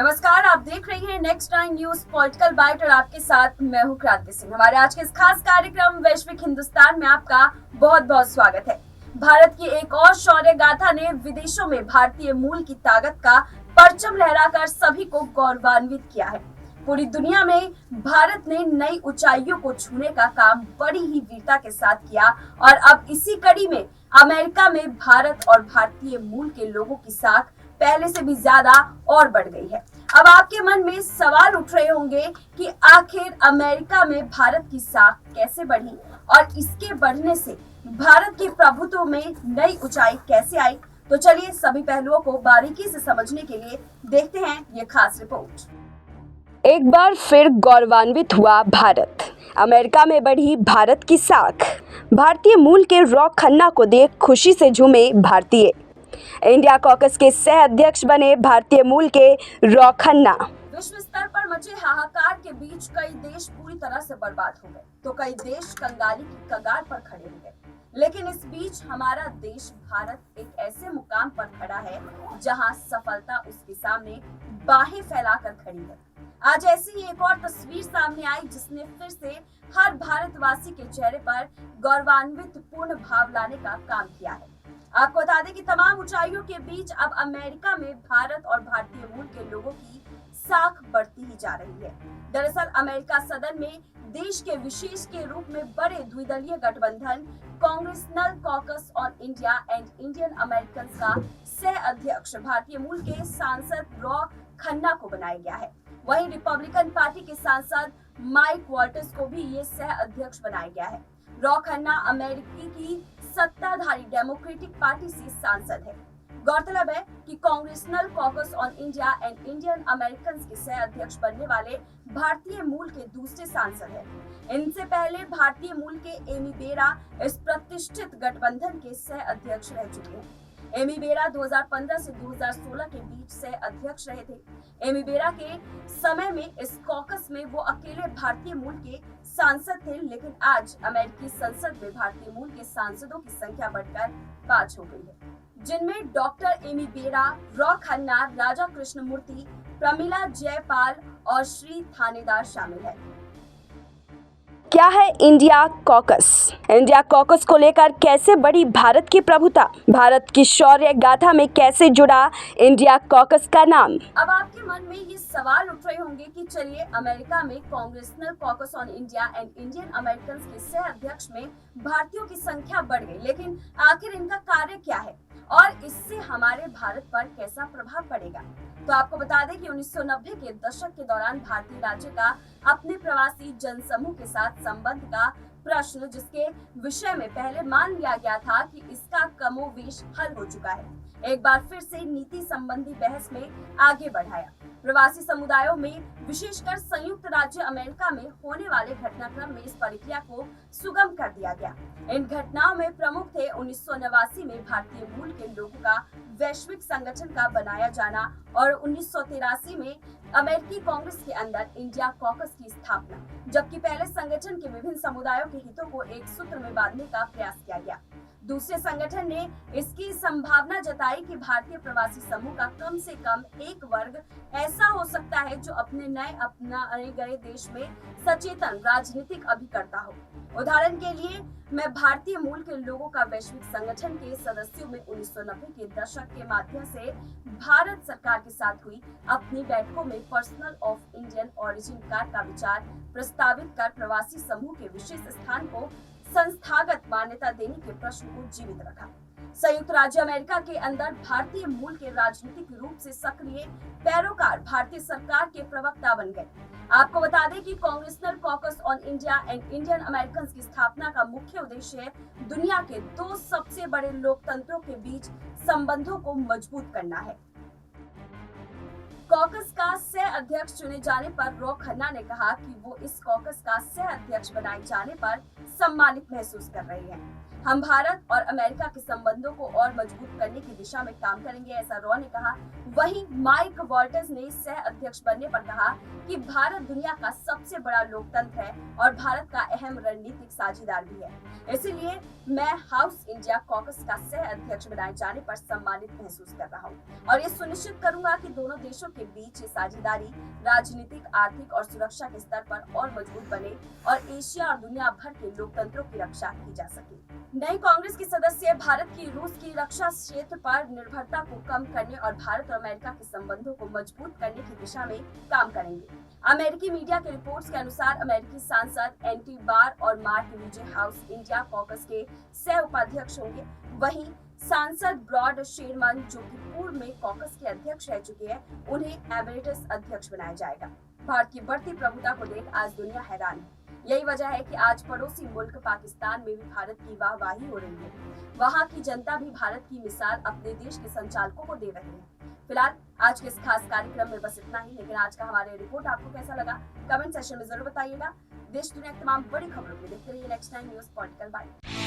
नमस्कार, आप देख रही हैं next time news political byte और आपके साथ मैं हूं क्रांति सिंह। हमारे आज के इस खास कार्यक्रम वैश्विक हिंदुस्तान में आपका बहुत बहुत स्वागत है। भारत की एक और शौर्य गाथा ने विदेशों में भारतीय मूल की ताकत का परचम लहराकर सभी को गौरवान्वित किया है। पूरी दुनिया में भारत ने नई ऊंचाइयों को छूने का काम बड़ी ही वीरता के साथ किया और अब इसी कड़ी में अमेरिका में भारत और भारतीय मूल के लोगों की साख पहले से भी ज्यादा और बढ़ गई है। अब आपके मन में सवाल उठ रहे होंगे कि आखिर अमेरिका में भारत की साख कैसे बढ़ी और इसके बढ़ने से भारत के प्रभुत्व में नई ऊंचाई कैसे आई। तो चलिए सभी पहलुओं को बारीकी से समझने के लिए देखते हैं ये खास रिपोर्ट। एक बार फिर गौरवान्वित हुआ भारत। अमेरिका में बढ़ी भारत की साख। भारतीय मूल के रॉक खन्ना को देख खुशी से झूमे भारतीय। इंडिया कॉकस के सह अध्यक्ष बने भारतीय मूल के रॉक खन्ना। विश्व स्तर पर मचे हाहाकार के बीच कई देश पूरी तरह से बर्बाद हो गए तो कई देश कंगाली की कगार पर खड़े हो गए, लेकिन इस बीच हमारा देश भारत एक ऐसे मुकाम पर खड़ा है जहां सफलता उसके सामने बाहें फैलाकर खड़ी है। आज ऐसी ही एक और तस्वीर सामने आई जिसने फिर से हर भारतवासी के चेहरे पर गौरवान्वित पूर्ण भाव लाने का काम किया है। आपको बता दें कि तमाम ऊंचाइयों के बीच अब अमेरिका में भारत और भारतीय मूल के लोगों की साख बढ़ती ही जा रही है। दरअसल अमेरिका सदन में देश के विशेष के रूप में बड़े द्विदलीय गठबंधन congressional caucus on India and Indian American का सह अध्यक्ष भारतीय मूल के सांसद रॉ खन्ना को बनाया गया है। वहीं रिपब्लिकन पार्टी के सांसद माइक वॉल्टर्स को भी ये सह अध्यक्ष बनाया गया है। रॉ खन्ना अमेरिकी की सत्ताधारी डेमोक्रेटिक पार्टी से सांसद है। गौरतलब है कि congressional caucus on India and Indian American के सह अध्यक्ष बनने वाले भारतीय मूल के दूसरे सांसद हैं। इनसे पहले भारतीय मूल के एमी बेरा इस प्रतिष्ठित गठबंधन के सह अध्यक्ष रह चुके हैं। एमी बेरा 2015 से 2016 के बीच सह अध्यक्ष रहे थे। एमी बेरा के समय में इस कॉकस में वो अकेले भारतीय मूल के सांसद थे, लेकिन आज अमेरिकी संसद में भारतीय मूल के सांसदों की संख्या बढ़कर 5 हो गई है, जिनमें डॉक्टर एमी बेरा, रॉ खन्ना, राजा कृष्णमूर्ति, प्रमिला जयपाल और श्री थानेदार शामिल है। क्या है इंडिया कॉकस? इंडिया कॉकस को लेकर कैसे बढ़ी भारत की प्रभुता? भारत की शौर्य गाथा में कैसे जुड़ा इंडिया कॉकस का नाम? अब आपके मन में ये सवाल उठ रहे होंगे कि चलिए अमेरिका में congressional caucus on India and Indian American के सह अध्यक्ष में भारतीयों की संख्या बढ़ गई, लेकिन आखिर इनका कार्य क्या है और इससे हमारे भारत पर कैसा प्रभाव पड़ेगा? तो आपको बता दें कि 1990 के दशक के दौरान भारतीय राज्य का अपने प्रवासी जनसमूह के साथ संबंध का प्रश्न, जिसके विषय में पहले मान लिया गया था कि इसका कमोवेश हल हो चुका है, एक बार फिर से नीति संबंधी बहस में आगे बढ़ाया। प्रवासी समुदायों में विशेषकर संयुक्त राज्य अमेरिका में होने वाले घटनाक्रम में इस प्रक्रिया को सुगम कर दिया गया। इन घटनाओं में प्रमुख थे 1989 में भारतीय मूल के लोगों का वैश्विक संगठन का बनाया जाना और 1983 में अमेरिकी कांग्रेस के अंदर इंडिया कॉकस की स्थापना, जबकि पहले संगठन के विभिन्न समुदायों के हितों को एक सूत्र में बांधने का प्रयास किया गया। दूसरे संगठन ने इसकी संभावना जताई कि भारतीय प्रवासी समूह का कम से कम एक वर्ग ऐसा हो सकता है जो अपने नए अपनाए गए देश में सचेतन राजनीतिक अभिकर्ता हो। उदाहरण के लिए मैं भारतीय मूल के लोगों का वैश्विक संगठन के सदस्यों में 1990 के दशक के माध्यम से भारत सरकार के साथ हुई अपनी बैठकों में personal of Indian origin card का विचार प्रस्तावित कर प्रवासी समूह के विशेष स्थान को संस्थागत मान्यता देने के प्रश्न को जीवित रखा। संयुक्त राज्य अमेरिका के अंदर भारतीय मूल के राजनीतिक रूप से सक्रिय पैरोकार भारतीय सरकार के प्रवक्ता बन गए। आपको बता दें कि congressional caucus on India and Indian American की स्थापना का मुख्य उद्देश्य दुनिया के दो सबसे बड़े लोकतंत्रों के बीच संबंधों को मजबूत करना है। कॉकस का सह अध्यक्ष चुने जाने पर रॉ खन्ना ने कहा कि वो इस कॉकस का सह अध्यक्ष बनाए जाने पर सम्मानित महसूस कर रहे हैं। हम भारत और अमेरिका के संबंधों को और मजबूत करने की दिशा में काम करेंगे, ऐसा रॉ ने कहा। वहीं माइक वॉल्टर्स ने सह अध्यक्ष बनने पर कहा कि भारत दुनिया का सबसे बड़ा लोकतंत्र है और भारत का अहम रणनीतिक साझेदार भी है, इसलिए मैं हाउस इंडिया कॉकस का सह अध्यक्ष बनाए जाने पर सम्मानित महसूस कर रहा हूँ और ये सुनिश्चित करूंगा कि दोनों देशों के के बीच ये साझेदारी राजनीतिक, आर्थिक और सुरक्षा के स्तर पर और मजबूत बने और एशिया और दुनिया भर के लोकतंत्रों की रक्षा की जा सके। नई कांग्रेस के सदस्य भारत की रूस की रक्षा क्षेत्र पर निर्भरता को कम करने और भारत और अमेरिका के संबंधों को मजबूत करने की दिशा में काम करेंगे। अमेरिकी मीडिया के रिपोर्ट्स के अनुसार अमेरिकी सांसद एंटी बार और मार्क विजय हाउस इंडिया कॉकस के सह उपाध्यक्ष होंगे। वहीं सांसद ब्रॉड शेरमन, जो कि पूर्व में कॉकस के अध्यक्ष रह चुके हैं, उन्हें एमेरिटस अध्यक्ष बनाया जाएगा। भारत की बढ़ती प्रभुता को देख आज दुनिया हैरान है। यही वजह है कि आज पड़ोसी मुल्क पाकिस्तान में भी भारत की वाहवाही हो रही है। वहां की जनता भी भारत की मिसाल अपने देश के संचालकों को दे रही है। फिलहाल आज के इस खास कार्यक्रम में बस इतना ही, लेकिन आज का हमारे रिपोर्ट आपको कैसा लगा कमेंट सेक्शन में जरूर बताइएगा। देश दुनिया की तमाम बड़ी खबरों के लिए देखते रहिए नेक्स्ट 9 न्यूज़ पॉलिटिकल बाइट।